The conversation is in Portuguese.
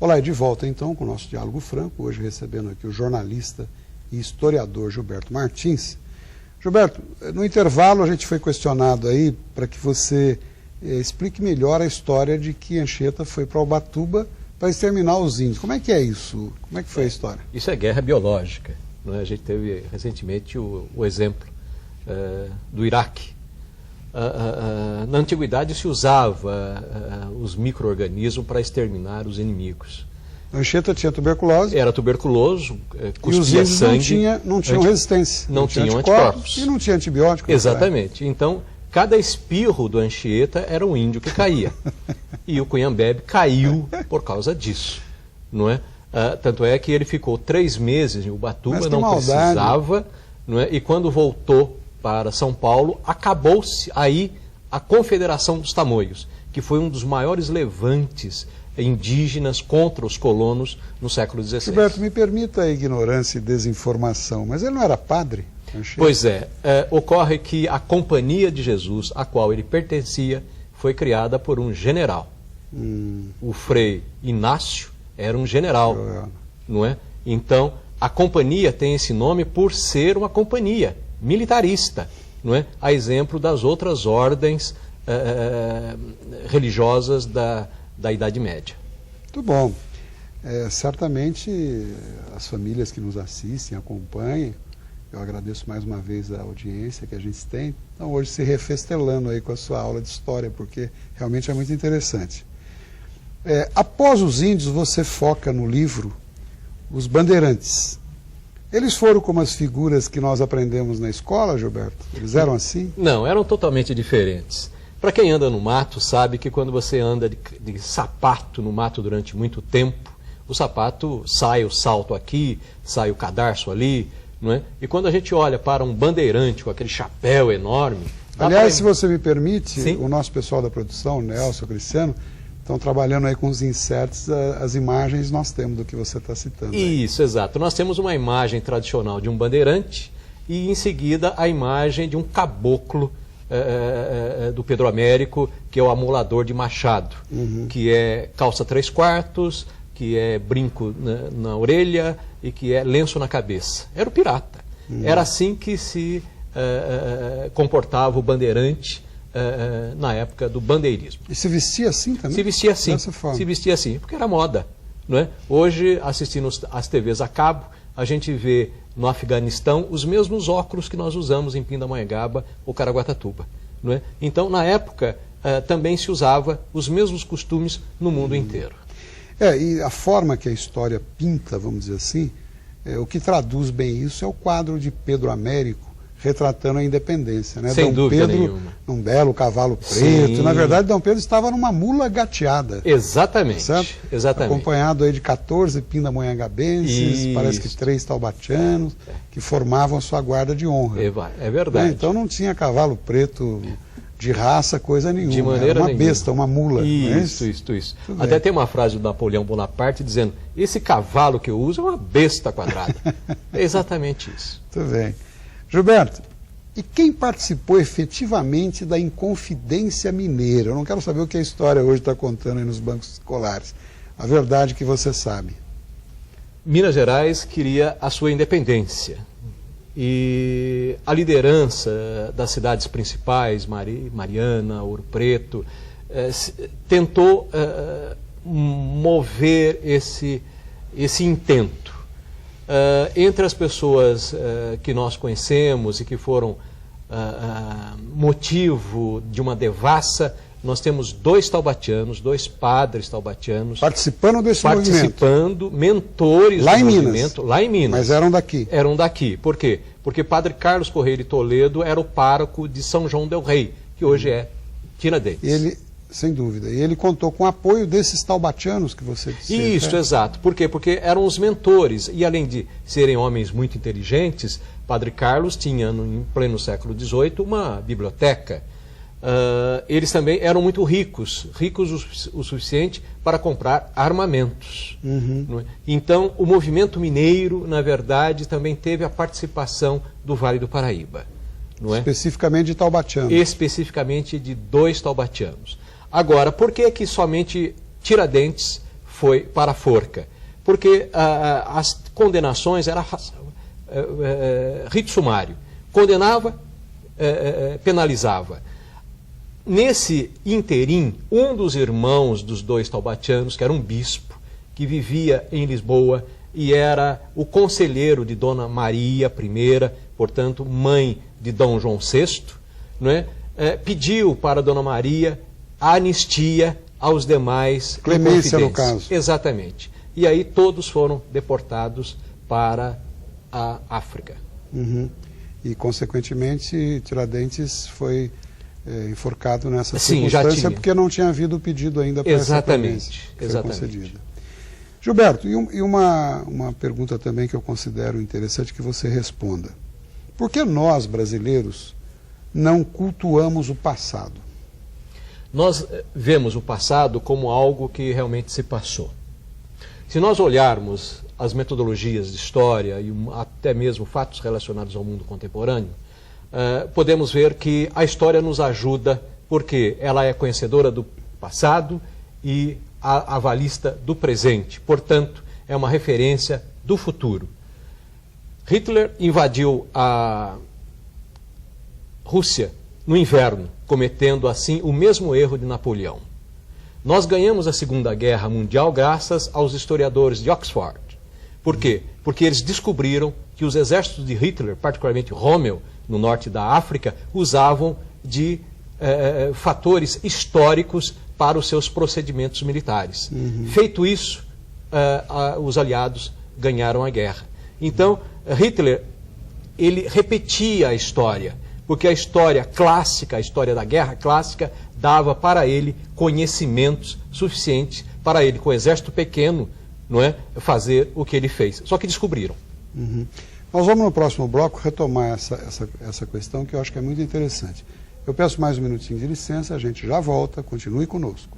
Olá, e de volta então com o nosso Diálogo Franco, hoje recebendo aqui o jornalista e historiador Gilberto Martins. Gilberto, no intervalo a gente foi questionado aí para que você explique melhor a história de que Anchieta foi para Ubatuba para exterminar os índios. Como é que é isso? Como é que foi a história? Isso é guerra biológica, não é? A gente teve recentemente o exemplo do Iraque. Na antiguidade se usava os micro-organismos para exterminar os inimigos. Anchieta tinha tuberculose. Era tuberculoso, e os índios sangue, não tinham resistência. Não tinham anticorpos. E não tinha antibiótico. Exatamente. Então, cada espirro do Anchieta era um índio que caía. E o Cunhambebe caiu por causa disso, não é? Tanto é que ele ficou 3 meses em Ubatuba, não precisava, não é? E quando voltou para São Paulo, acabou-se aí a Confederação dos Tamoios, que foi um dos maiores levantes indígenas contra os colonos no século XVI. Gilberto, me permita a ignorância e desinformação, mas ele não era padre? Anchieta? Pois é, ocorre que a Companhia de Jesus, a qual ele pertencia, foi criada por um general. O Frei Inácio era um general, não é? Então, a companhia tem esse nome por ser uma companhia militarista, não é? A exemplo das outras ordens religiosas da Idade Média. Muito bom. Certamente as famílias que nos assistem, acompanham, eu agradeço mais uma vez a audiência que a gente tem, estão hoje se refestelando aí com a sua aula de história, porque realmente é muito interessante. Após os índios, você foca no livro os bandeirantes. Eles foram como as figuras que nós aprendemos na escola, Gilberto? Eles eram assim? Não, eram totalmente diferentes. Para quem anda no mato, sabe que quando você anda de sapato no mato durante muito tempo, o sapato sai o salto aqui, sai o cadarço ali, não é? E quando a gente olha para um bandeirante com aquele chapéu enorme... Aliás, se você me permite, Sim? O nosso pessoal da produção, o Nelson, o Cristiano, estão trabalhando aí com os inserts, as imagens nós temos do que você está citando. Isso, exato. Nós temos uma imagem tradicional de um bandeirante e, em seguida, a imagem de um caboclo do Pedro Américo, que é o amolador de machado, que é calça 3/4, que é brinco na orelha e que é lenço na cabeça. Era o pirata. Era assim que se comportava o bandeirante na época do bandeirismo. E se vestia assim também? Se vestia assim. Dessa forma. Se vestia assim, porque era moda, não é? Hoje, assistindo às TVs a cabo, a gente vê no Afeganistão os mesmos óculos que nós usamos em Pindamonhangaba ou Caraguatatuba, não é? Então, na época, também se usava os mesmos costumes no mundo inteiro. E a forma que a história pinta, vamos dizer assim, o que traduz bem isso é o quadro de Pedro Américo retratando a independência, né? Sem dúvida Pedro, nenhuma. Num belo cavalo preto. Sim. Na verdade, Dom Pedro estava numa mula gateada. Exatamente. Certo? Exatamente. Acompanhado aí de 14 pindamonhangabenses, parece que 3 taubatianos, que formavam a sua guarda de honra. É verdade. Então não tinha cavalo preto de raça, coisa nenhuma. De maneira Era uma nenhuma. besta, uma mula. Isso. Até tem uma frase do Napoleão Bonaparte dizendo: esse cavalo que eu uso é uma besta quadrada. É exatamente isso. Muito bem. Gilberto, e quem participou efetivamente da Inconfidência Mineira? Eu não quero saber o que a história hoje está contando aí nos bancos escolares. A verdade que você sabe. Minas Gerais queria a sua independência. E a liderança das cidades principais, Mariana, Ouro Preto, tentou mover esse intento. Entre as pessoas que nós conhecemos e que foram motivo de uma devassa, nós temos 2 taubatianos, 2 padres taubatianos participando desse movimento. Mentores lá do em movimento, Minas. lá em Minas. Mas eram daqui. Eram daqui. Por quê? Porque Padre Carlos Correia de Toledo era o pároco de São João del Rei, que hoje é Tiradentes. Ele, sem dúvida, e ele contou com o apoio desses taubatianos que você disse. Isso, exato. Por quê? Porque eram os mentores. E além de serem homens muito inteligentes, Padre Carlos tinha, em pleno século XVIII, uma biblioteca. Eles também eram muito ricos o suficiente para comprar armamentos. Não é? Então, o movimento mineiro, na verdade, também teve a participação do Vale do Paraíba. Não é? Especificamente de taubatianos. Especificamente de 2 taubatianos. Agora, por que somente Tiradentes foi para a forca, porque as condenações eram rito sumário, condenava, penalizava. Nesse interim, um dos irmãos dos dois taubatianos, que era um bispo, que vivia em Lisboa e era o conselheiro de Dona Maria I, portanto, mãe de Dom João VI, não é? Pediu para Dona Maria a anistia aos demais. Clemência, no caso. Exatamente. E aí todos foram deportados para a África. Uhum. E, consequentemente, Tiradentes foi enforcado nessa circunstância porque não tinha havido o pedido ainda para essa clemência que foi concedida. Gilberto, e uma pergunta também que eu considero interessante que você responda. Por que nós, brasileiros, não cultuamos o passado? Nós vemos o passado como algo que realmente se passou. Se nós olharmos as metodologias de história e até mesmo fatos relacionados ao mundo contemporâneo, podemos ver que a história nos ajuda porque ela é conhecedora do passado e avalista do presente. Portanto, é uma referência do futuro. Hitler invadiu a Rússia no inverno, cometendo assim o mesmo erro de Napoleão. Nós ganhamos a Segunda Guerra Mundial graças aos historiadores de Oxford. Por quê? Porque eles descobriram que os exércitos de Hitler, particularmente Rommel, no norte da África, usavam de fatores históricos para os seus procedimentos militares. Feito isso, os aliados ganharam a guerra. Então, Hitler, ele repetia a história, porque a história clássica, a história da guerra clássica, dava para ele conhecimentos suficientes para ele, com um exército pequeno, não é, fazer o que ele fez. Só que descobriram. Nós vamos no próximo bloco retomar essa questão que eu acho que é muito interessante. Eu peço mais um minutinho de licença, a gente já volta, continue conosco.